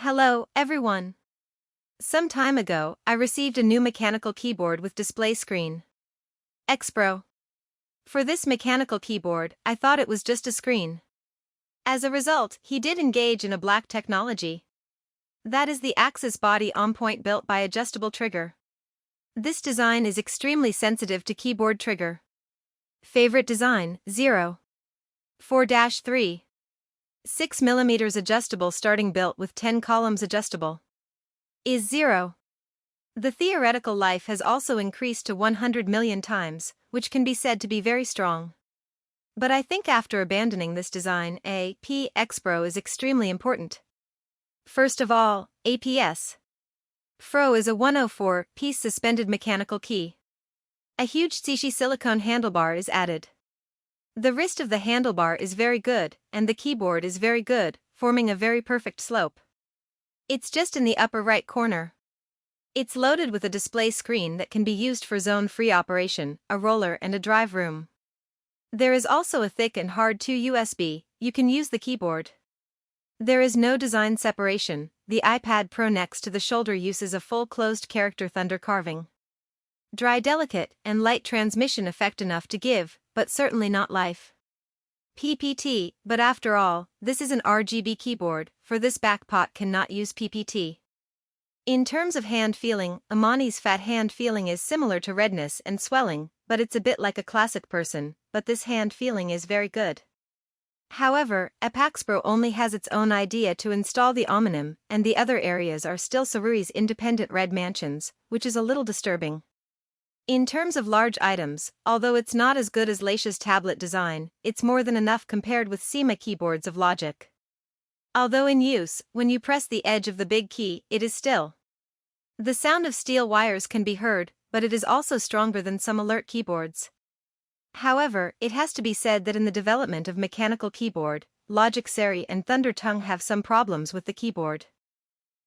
Hello, everyone. Some time ago, I received a new mechanical keyboard with display screen. X-Pro. For this mechanical keyboard, I thought it was just a screen. As a result, he did engage in a black technology. That is the Axis body on point built by adjustable trigger. This design is extremely sensitive to keyboard trigger. Favorite design, 0. 4-3. 6mm adjustable starting built with 10 columns adjustable. Is 0. The theoretical life has also increased to 100 million times, which can be said to be very strong. But I think after abandoning this design, A.P. X-Pro is extremely important. First of all, APS. Fro is a 104-piece suspended mechanical key. A huge Tsushi silicone handlebar is added. The wrist of the handlebar is very good, and the keyboard is very good, forming a very perfect slope. It's just in the upper right corner. It's loaded with a display screen that can be used for zone-free operation, a roller and a drive room. There is also a thick and hard 2 USB, you can use the keyboard. There is no design separation, the iPad Pro next to the shoulder uses a full closed character thunder carving. Dry delicate and light transmission effect enough to give, but certainly not life. PPT, but after all, this is an RGB keyboard, for this backpot cannot use PPT. In terms of hand feeling, Amani's fat hand feeling is similar to redness and swelling, but it's a bit like a classic person, but this hand feeling is very good. However, X-Pro only has its own idea to install the omonym, and the other areas are still SteelSeries independent red mansions, which is a little disturbing. In terms of large items, although it's not as good as Leisha's tablet design, it's more than enough compared with SEMA keyboards of Logic. Although in use, when you press the edge of the big key, it is still. The sound of steel wires can be heard, but it is also stronger than some alert keyboards. However, it has to be said that in the development of mechanical keyboard, Logic Seri and Thunder Tongue have some problems with the keyboard.